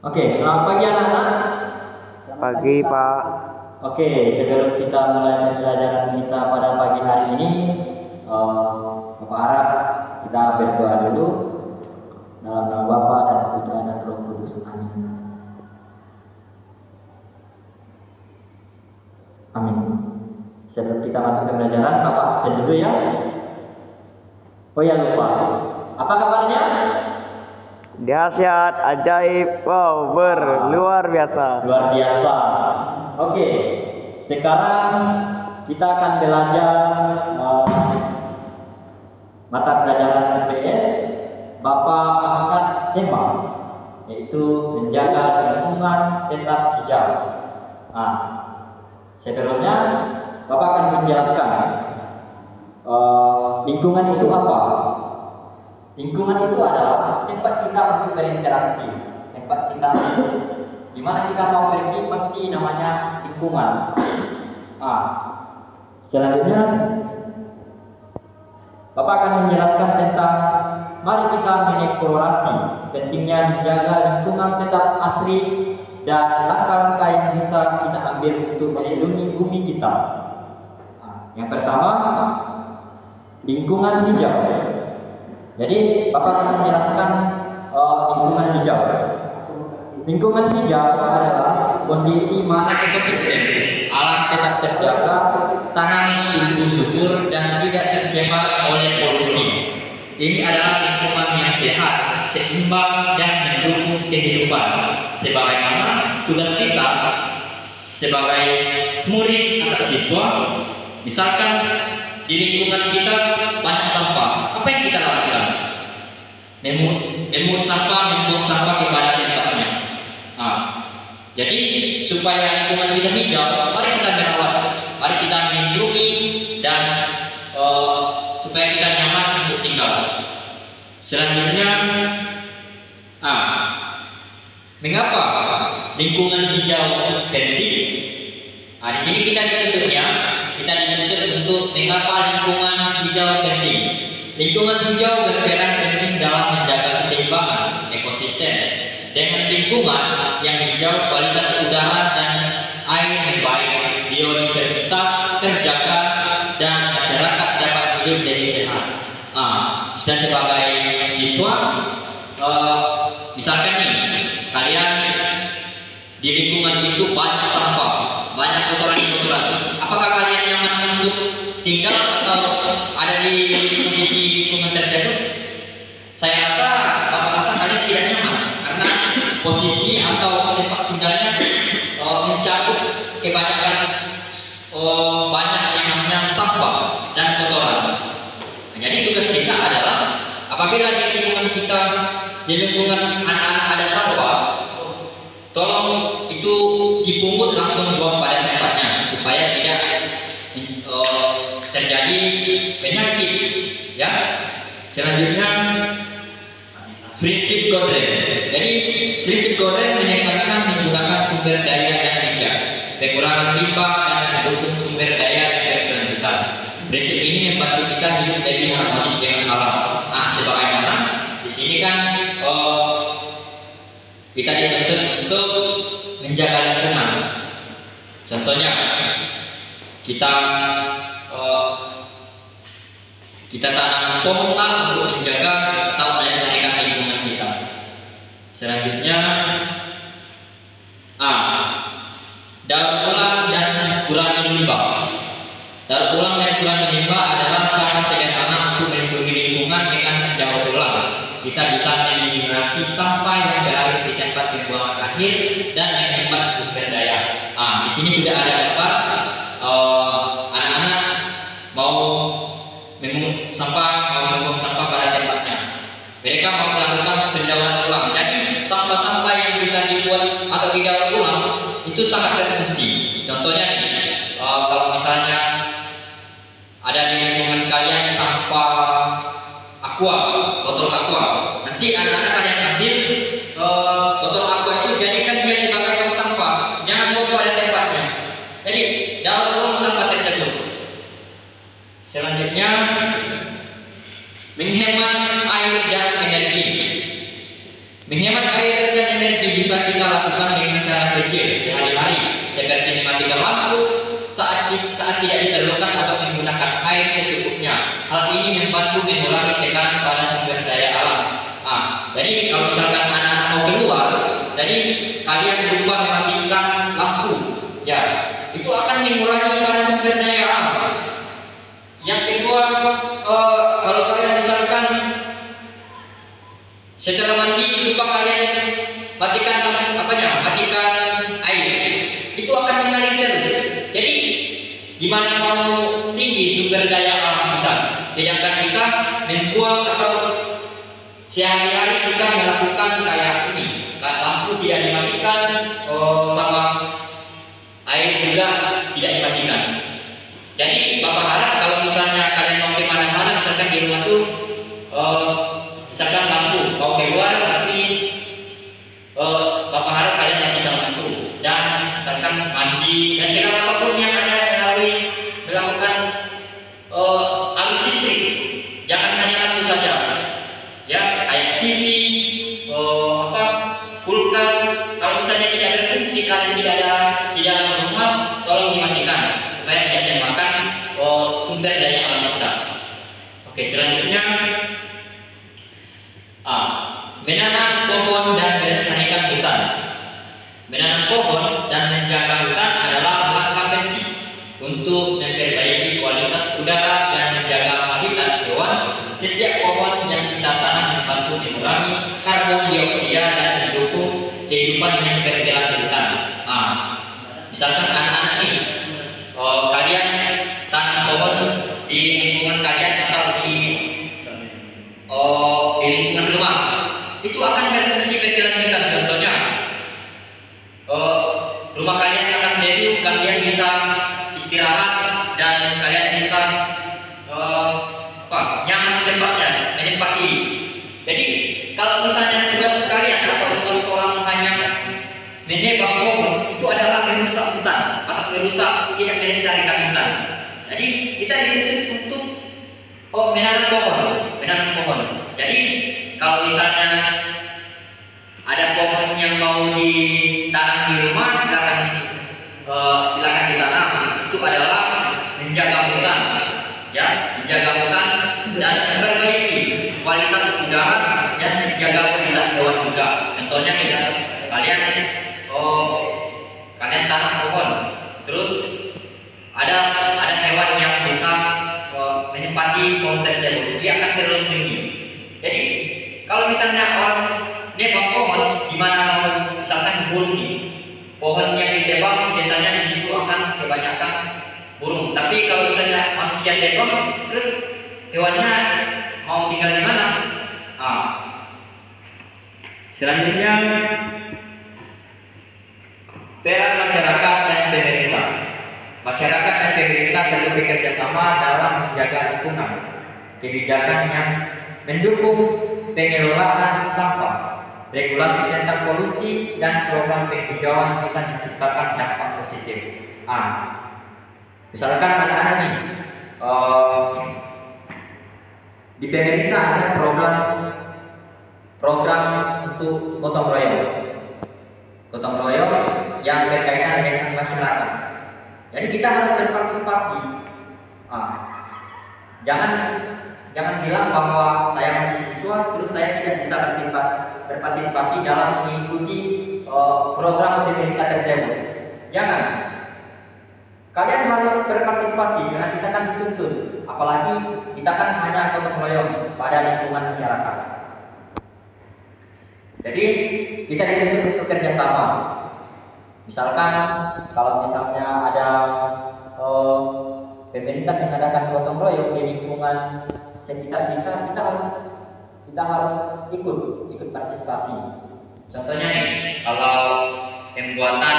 Oke, selamat pagi anak-anak. Pagi, Pak. Oke, sebelum kita mulai pembelajaran kita pada pagi hari ini, Bapak harap kita berdoa dulu dalam nama Bapa dan Putra dan Roh Kudus. Amin. Amin. Sebelum kita masuk ke pembelajaran, Bapak absen dulu ya. Oh ya, lupa. Apa kabarnya? Dahsyat, ajaib, wow, luar biasa. Luar biasa. Oke, sekarang kita akan belajar mata pelajaran IPS. Bapak angkat tema yaitu menjaga lingkungan tetap hijau. Nah, sebelumnya Bapak akan menjelaskan lingkungan itu apa. Lingkungan itu adalah tempat kita untuk berinteraksi, tempat kita di mana kita mau pergi pasti namanya lingkungan. Selanjutnya Bapak akan menjelaskan tentang mari kita mengeksplorasi pentingnya menjaga lingkungan tetap asri dan langkah-langkah yang bisa kita ambil untuk melindungi bumi kita. Yang pertama, lingkungan hijau. Jadi Bapak akan menjelaskan lingkungan hijau. Lingkungan hijau adalah kondisi mana ekosistem alam tetap terjaga, tanaman tumbuh subur dan tidak tercemar oleh polusi. Ini adalah lingkungan yang sehat, seimbang dan mendukung kehidupan. Sebagaimana tugas kita sebagai murid atau siswa, misalkan di lingkungan kita banyak sampah, apa yang kita lakukan? Membuang sampah kepada tempatnya. Jadi supaya lingkungan kita hijau, mari kita merawat, mari kita melindungi dan supaya kita nyaman untuk tinggal. Selanjutnya, mengapa lingkungan hijau penting? Di sini kita dituntut untuk mengapa lingkungan hijau penting. Lingkungan hijau berperan penting dalam menjaga keseimbangan ekosistem. Dengan lingkungan yang hijau, kualitas udara dan air membaik, biodiversitas terjaga, dan masyarakat dapat hidup lebih sehat. Kita sebagai siswa, misalkan nih, kalian di lingkungan itu banyak sampah, banyak kotoran-kotoran. Apakah kalian nyaman untuk tinggal atau ada di posisi lingkungan tersebut? Saya rasa kalian tidak nyaman karena posisi atau tempat tinggalnya mencakup kebanyakan banyak yang namanya sampah dan kotoran. Jadi tugas kita adalah apabila di lingkungan anak-anak ada sampah, tolong itu dipungut langsung buang pada tempatnya supaya tidak terjadi penyakit. Ya. Selanjutnya, prinsip Gordon. Jadi prinsip Gordon menekankan menggunakan sumber daya yang bijak, pengurangan limbah dan mendukung sumber daya yang berkelanjutan. Prinsip ini membantu kita hidup lebih harmonis dengan alam. Sebagaimana di sini kan kita dituntut untuk menjaga lingkungan. Contohnya kita tanam pohon untuk menjaga atau melestarikan lingkungan kita. Selanjutnya, daur ulang dan kurangi limbah. Daur ulang dan kurangi limbah adalah cara sederhana untuk melindungi lingkungan dengan mendaur ulang. Kita bisa mengeliminasi sampah yang berakhir di tempat pembuangan akhir dan menghemat sumber daya. Di sini sudah ada gambar anak-anak mau membuang sampah pada tempatnya. Mereka mau melakukan pendauran ulang. Jadi sampah-sampah yang bisa dibuat atau didaur ulang itu sangat berfungsi. Contohnya kalau misalnya ada di lingkungan kalian sampah botol aqua, nanti anak-anak kalian ambil botol aqua itu jadikan dia sebagai tong sampah, jangan buang pada tempatnya. Jadi daur ulang sampah tersebut. Selanjutnya, menghemat air dan energi. Menghemat air dan energi bisa kita lakukan dengan cara kecil sehari-hari, seperti mematikan lampu saat tidak diperlukan atau menggunakan air secukupnya. Hal ini membantu mengurangi tekanan pada sumber daya alam. Jadi kalau misalkan anak-anak mau keluar, jadi kalian lupa mematikan lampu, ya itu akan mengurangi pada sumber daya alam. Yang kedua, kalau kalian misalkan setelah mandi lupa kalian matikan air, itu akan mengalir terus. Jadi gimana mau tinggi sumber daya alam kita, sedangkan kita membuang atau sehari-hari kita melakukan kayak ini, lampu tidak dimatikan, sama air juga tidak dimatikan. Jadi Bapak harap kalau misalnya kalian mau kemana-mana, misalkan di rumah tuh, misalkan lampu mau keluar, tapi Bapak harap kalian matikan lampu, dan misalkan mandi dan segala apapun yang ada melakukan arus listrik, jangan hanya lampu saja, ya kayak TV, kulkas. Kalau misalnya tidak berfungsi, kalian tidak ada di dalam rumah, tolong dimatikan supaya tidak memakan sumber daya alam kita. Oke, selanjutnya menanam pohon dan melestarikan hutan. Menanam pohon dan menjaga hutan adalah langkah penting untuk memperbaiki kualitas udara dan menjaga habitat hewan. Setiap pohon yang kita tanam membantu mengurangi karbon dioksida dan mendukung kehidupan yang berkelanjutan. Misalkan anak-anak nih, kalian tanam pohon di lingkungan kalian atau di lingkungan rumah, itu akan berfungsi berkelanjutan. Contohnya, rumah kalian akan baru, kalian bisa istirahat dan kalian bisa nyaman tempatnya, menempati. Jadi kalau misalnya tugas kalian atau tugas orang hanya menebang pohon, itu adalah merusak hutan atau merusak, tidak melestarikan hutan. Jadi kita dituntut untuk menanam pohon. Jadi kalau misalnya ada pohon yang mau ditanam di rumah, silakan ditanam. Itu adalah menjaga hutan, ya, menjaga hutan dan memperbaiki kualitas udara dan menjaga habitat hewan juga. Contohnya nih, kalian tanam pohon, terus ada hewan yang bisa menempati pohon tersebut, dia akan terlindungi. Jadi kalau misalnya orang nebang pohon, gimana mau misalkan burung nih, pohon yang ditebang biasanya di situ akan kebanyakan burung. Tapi kalau misalnya manusia tebang, terus hewannya mau tinggal di mana? Selanjutnya, peran masyarakat dan pemerintah. Masyarakat dan pemerintah perlu bekerja sama dalam menjaga lingkungan. Kebijakan yang mendukung pengelolaan sampah, regulasi tentang polusi, dan program penghijauan bisa menciptakan dampak positif. Misalkan anak-anak nih, di pemerintah ada program untuk gotong royong yang berkaitan dengan masyarakat. Jadi kita harus berpartisipasi. Jangan bilang bahwa saya masih siswa terus saya tidak bisa berpartisipasi dalam mengikuti program pemerintah tersebut. Jangan. Kalian harus berpartisipasi karena kita kan dituntut. Apalagi kita kan hanya gotong royong pada lingkungan masyarakat. Jadi kita dituntut untuk kerjasama. Misalkan kalau misalnya ada pemerintah mengadakan gotong royong di lingkungan sekitar kita harus ikut partisipasi. Contohnya nih, kalau pembuatan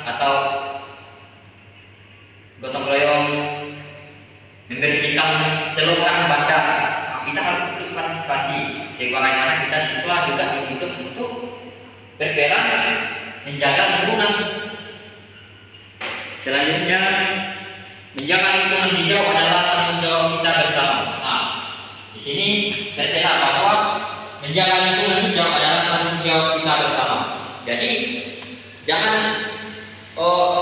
atau gotong royong membersihkan selokan bandar, kita harus ikut partisipasi. Sebagaimana kita siswa juga dituntut untuk berperan menjaga lingkungan. Selanjutnya, menjaga lingkungan hijau adalah tanggung jawab kita bersama. Di sini tertera bahwa menjaga lingkungan hijau adalah tanggung jawab kita bersama. Jangan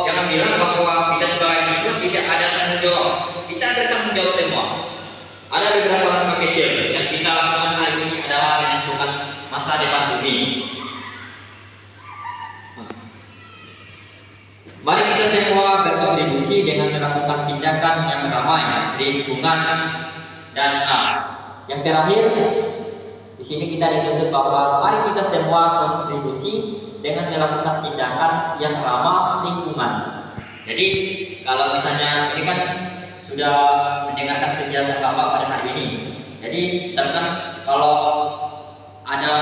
jangan bilang bahwa kita sebagai siswa tidak ada tanggung jawab. Kita ada tanggung jawab semua. Ada beberapa langkah kecil yang kita lakukan hari ini adalah menentukan masa depan bumi. Mari kita semua berkontribusi dengan melakukan tindakan yang ramah di lingkungan dan yang terakhir di sini kita dituntut bahwa mari kita semua kontribusi dengan melakukan tindakan yang ramah lingkungan. Jadi kalau misalnya ini kan sudah mendengarkan penjelasan Bapak pada hari ini. Jadi misalkan kalau ada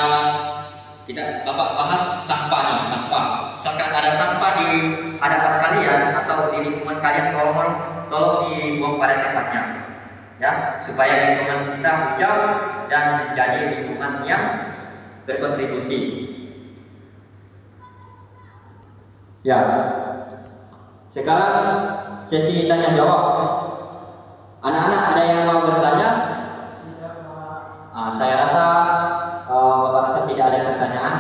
kita Bapak bahas sampah nih, sampah. Misalkan ada sampah di hadapan kalian atau di lingkungan kalian, tolong dibuang pada tempatnya. Ya, supaya lingkungan kita hijau dan menjadi lingkungan yang berkontribusi. Ya, sekarang sesi tanya jawab. Anak-anak ada yang mau bertanya? Saya rasa Bapak rasa tidak ada pertanyaan.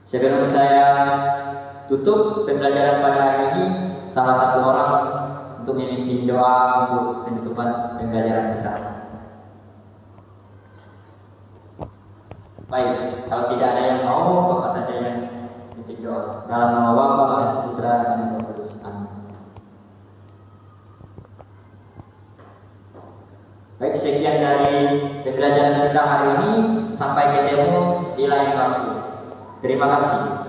Sebelum saya tutup pembelajaran pada hari ini, salah satu orang untuk memimpin doa untuk penutupan pembelajaran kita. Baik, kalau tidak ada yang mau, Bapak saja yang memimpin doa. Dalam nama Bapa dan Putra dan Roh Kudus. Amin. Baik, sekian dari pembelajaran kita hari ini. Sampai ketemu di lain waktu. Terima kasih.